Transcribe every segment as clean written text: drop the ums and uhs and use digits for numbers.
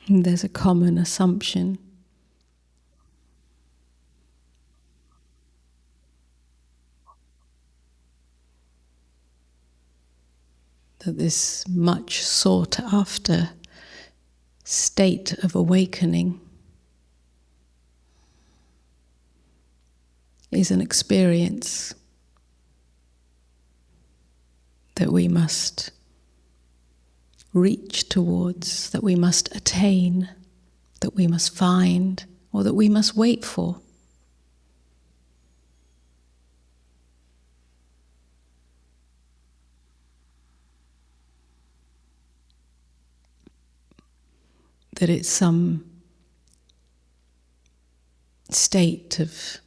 And there's a common assumption that this much sought after state of awakening is an experience that we must reach towards, that we must attain, that we must find, or that we must wait for. That it's some state of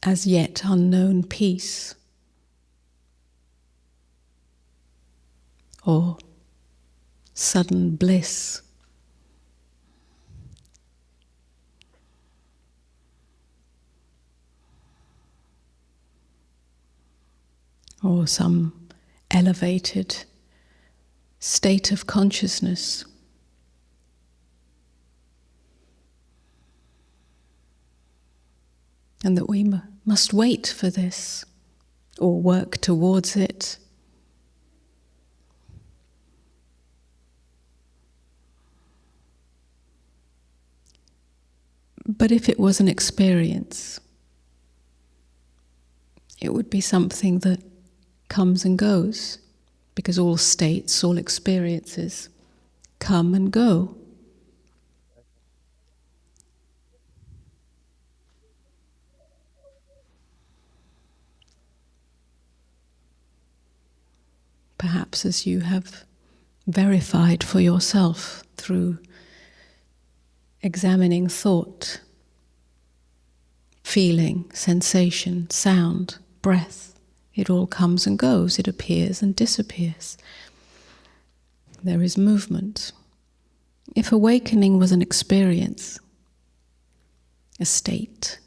as yet unknown peace, or sudden bliss, or some elevated state of consciousness. And that we must wait for this or work towards it. But if it was an experience, it would be something that comes and goes, because all states, all experiences come and go. Perhaps as you have verified for yourself through examining thought, feeling, sensation, sound, breath, it all comes and goes, it appears and disappears. There is movement. If awakening was an experience, a state,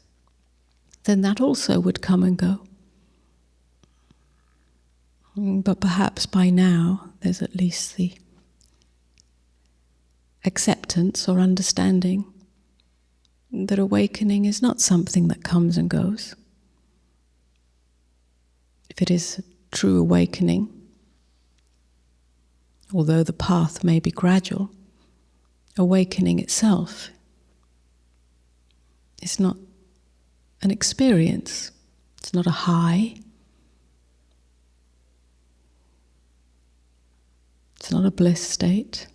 then that also would come and go. But perhaps by now there's at least the acceptance or understanding that awakening is not something that comes and goes. If it is a true awakening, although the path may be gradual, awakening itself is not an experience. It's not a high. It's not a bliss state.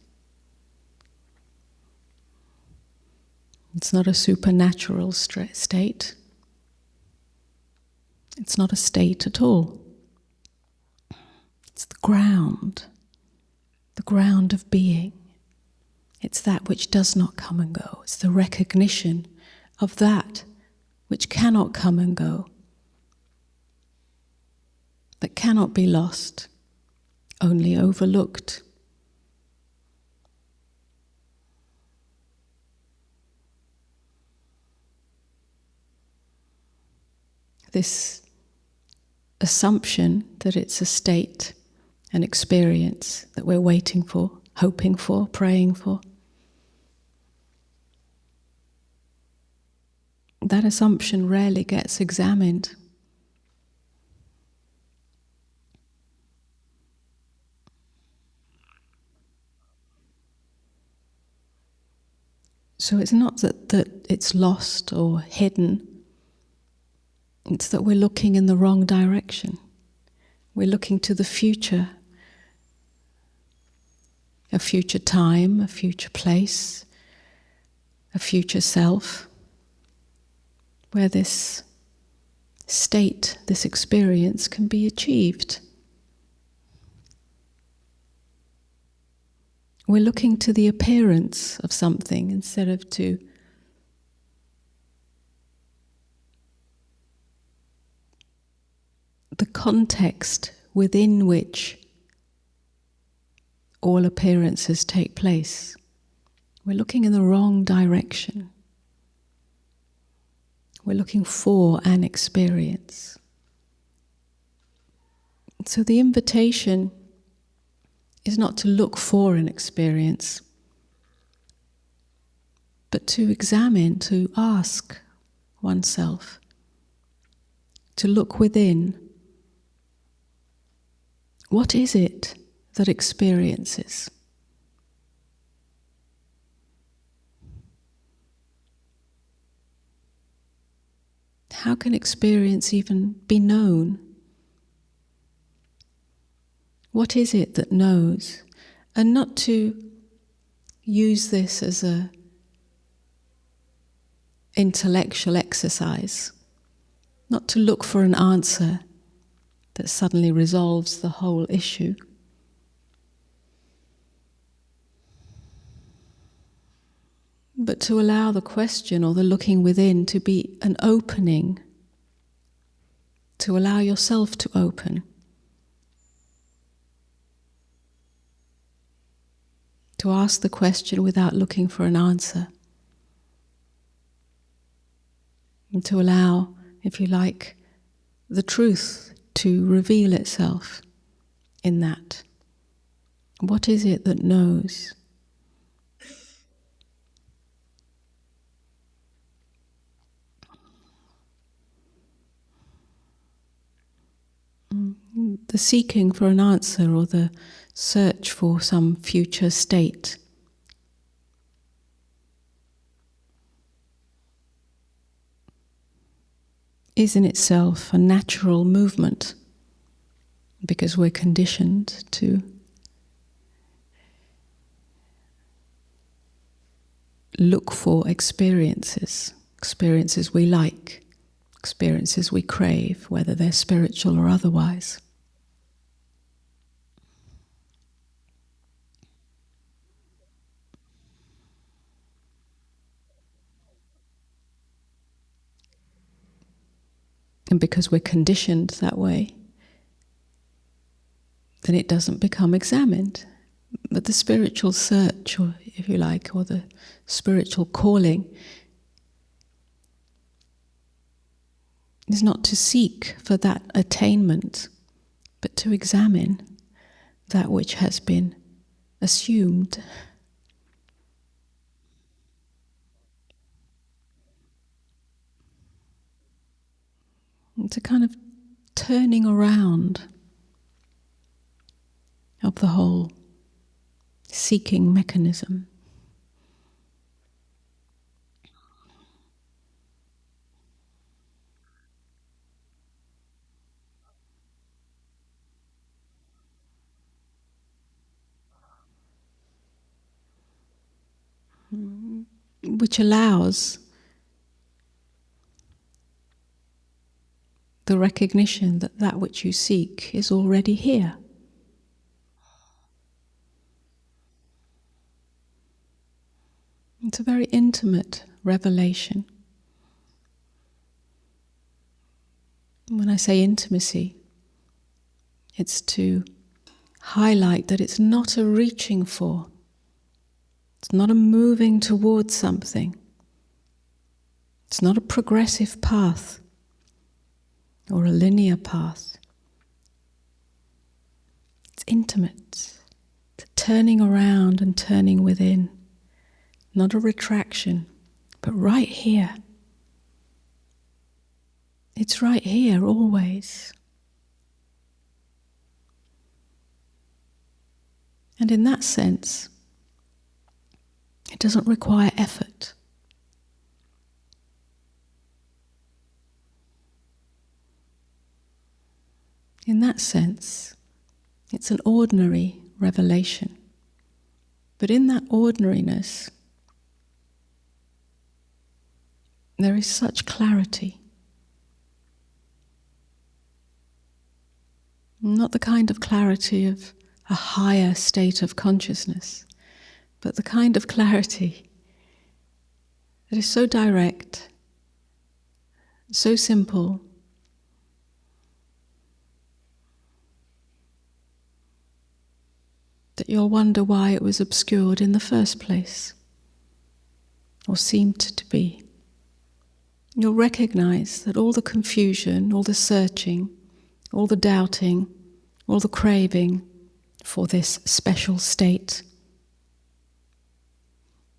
It's not a supernatural state. It's not a state at all. It's the ground of being. It's that which does not come and go. It's the recognition of that which cannot come and go, that cannot be lost, only overlooked. This assumption that it's a state, an experience that we're waiting for, hoping for, praying for, that assumption rarely gets examined. So it's not that it's lost or hidden. It's that we're looking in the wrong direction. We're looking to the future. A future time, a future place, a future self, where this state, this experience can be achieved. We're looking to the appearance of something instead of to the context within which all appearances take place. We're looking in the wrong direction. We're looking for an experience. So the invitation is not to look for an experience, but to examine, to ask oneself, to look within. What is it that experiences? How can experience even be known? What is it that knows? And not to use this as an intellectual exercise, not to look for an answer that suddenly resolves the whole issue. But to allow the question or the looking within to be an opening, to allow yourself to open, to ask the question without looking for an answer, and to allow, if you like, the truth to reveal itself in that. What is it that knows? The seeking for an answer or the search for some future state is in itself a natural movement, because we're conditioned to look for experiences we like, experiences we crave, whether they're spiritual or otherwise. And because we're conditioned that way, then it doesn't become examined. But the spiritual search, or if you like, or the spiritual calling is not to seek for that attainment, but to examine that which has been assumed. It's a kind of turning around of the whole seeking mechanism. Which allows the recognition that that which you seek is already here. It's a very intimate revelation. When I say intimacy, it's to highlight that it's not a reaching for, it's not a moving towards something, it's not a progressive path or a linear path. It's intimate, it's a turning around and turning within, not a retraction, but right here. It's right here always. And in that sense, it doesn't require effort. In that sense, it's an ordinary revelation. But in that ordinariness, there is such clarity. Not the kind of clarity of a higher state of consciousness, but the kind of clarity that is so direct, so simple, that you'll wonder why it was obscured in the first place, or seemed to be. You'll recognize that all the confusion, all the searching, all the doubting, all the craving for this special state.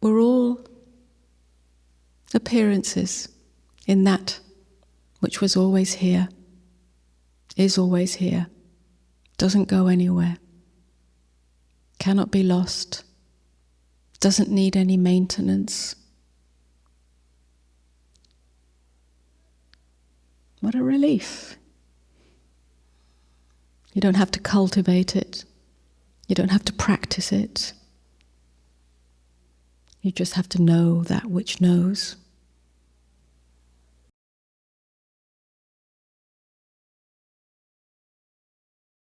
We're all appearances in that which was always here, is always here, doesn't go anywhere, cannot be lost, doesn't need any maintenance. What a relief. You don't have to cultivate it. You don't have to practice it. You just have to know that which knows.